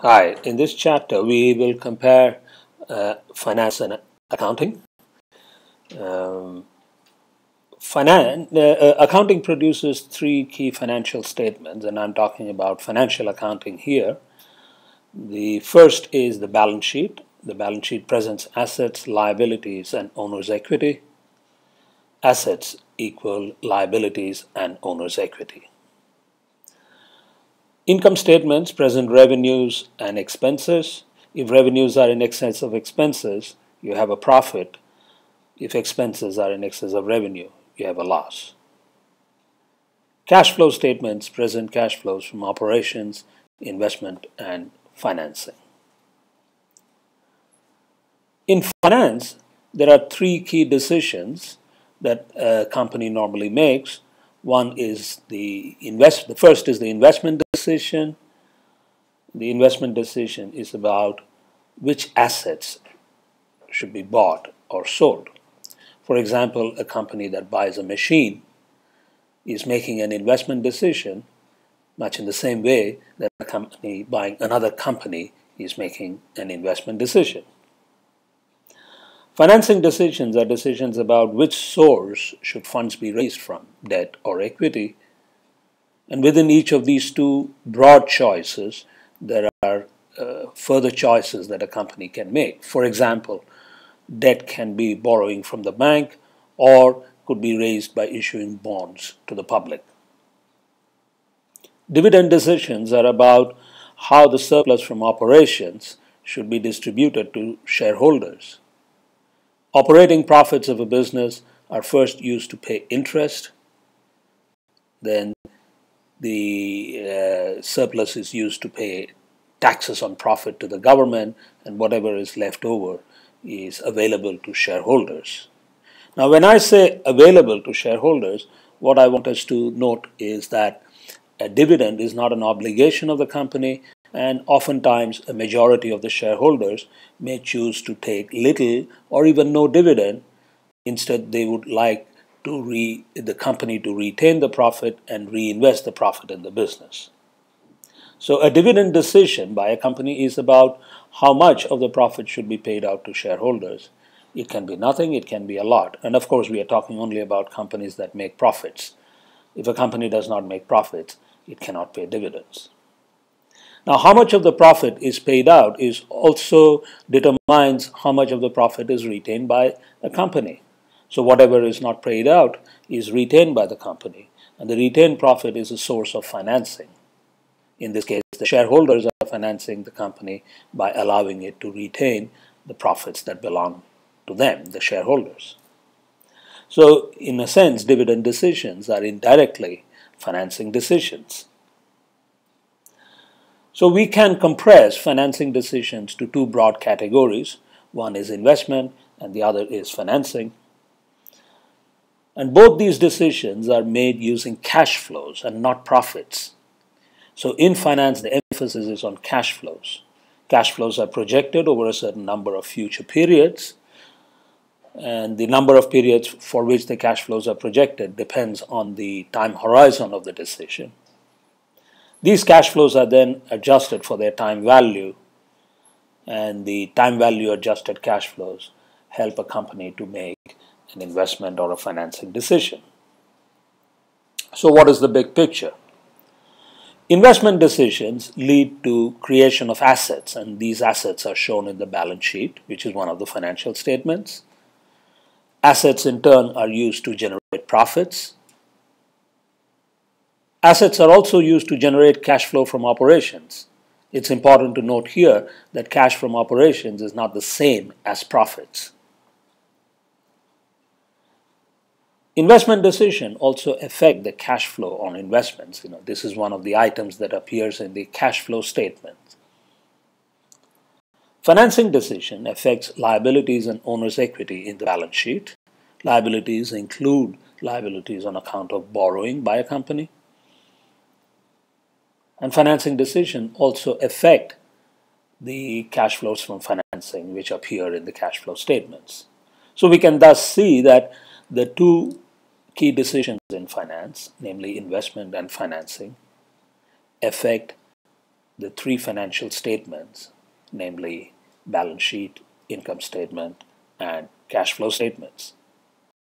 Hi, in this chapter we will compare finance and accounting. Um, Accounting produces three key financial statements, and I'm talking about financial accounting here. The first is the balance sheet. The balance sheet presents assets, liabilities, and owner's equity. Assets equal liabilities and owner's equity. Income statements present revenues and expenses. If revenues are in excess of expenses, you have a profit. If expenses are in excess of revenue, you have a loss. Cash flow statements present cash flows from operations, investment, and financing. In finance, there are three key decisions that a company normally makes. One is the first is the investment decision. The investment decision is about which assets should be bought or sold. For example, a company that buys a machine is making an investment decision much in the same way that a company buying another company is making an investment decision. Financing decisions are decisions about which source should funds be raised from, debt or equity. And within each of these two broad choices, there are further choices that a company can make. For example, debt can be borrowing from the bank or could be raised by issuing bonds to the public. Dividend decisions are about how the surplus from operations should be distributed to shareholders. Operating profits of a business are first used to pay interest, then the surplus is used to pay taxes on profit to the government, and whatever is left over is available to shareholders. Now, when I say available to shareholders, what I want us to note is that a dividend is not an obligation of the company, and oftentimes a majority of the shareholders may choose to take little or even no dividend. Instead, they would like the company to retain the profit and reinvest the profit in the business. So a dividend decision by a company is about how much of the profit should be paid out to shareholders. It can be nothing, it can be a lot. And of course, we are talking only about companies that make profits. If a company does not make profits, it cannot pay dividends. Now, how much of the profit is paid out is also determines how much of the profit is retained by a company. So whatever is not paid out is retained by the company, and the retained profit is a source of financing. In this case, the shareholders are financing the company by allowing it to retain the profits that belong to them, the shareholders. So, in a sense, dividend decisions are indirectly financing decisions. So we can compress financing decisions to two broad categories. One is investment and the other is financing. And both these decisions are made using cash flows and not profits. So in finance, the emphasis is on cash flows. Cash flows are projected over a certain number of future periods, and the number of periods for which the cash flows are projected depends on the time horizon of the decision. These cash flows are then adjusted for their time value, and the time value adjusted cash flows help a company to make an investment or a financing decision. So what is the big picture? Investment decisions lead to creation of assets, and these assets are shown in the balance sheet, which is one of the financial statements. Assets in turn are used to generate profits. Assets are also used to generate cash flow from operations. It's important to note here that cash from operations is not the same as profits. Investment decisions also affect the cash flow on investments. This is one of the items that appears in the cash flow statement. Financing decision affects liabilities and owner's equity in the balance sheet. Liabilities include liabilities on account of borrowing by a company. And financing decisions also affect the cash flows from financing, which appear in the cash flow statements. So we can thus see that the two key decisions in finance, namely investment and financing, affect the three financial statements, namely balance sheet, income statement, and cash flow statements.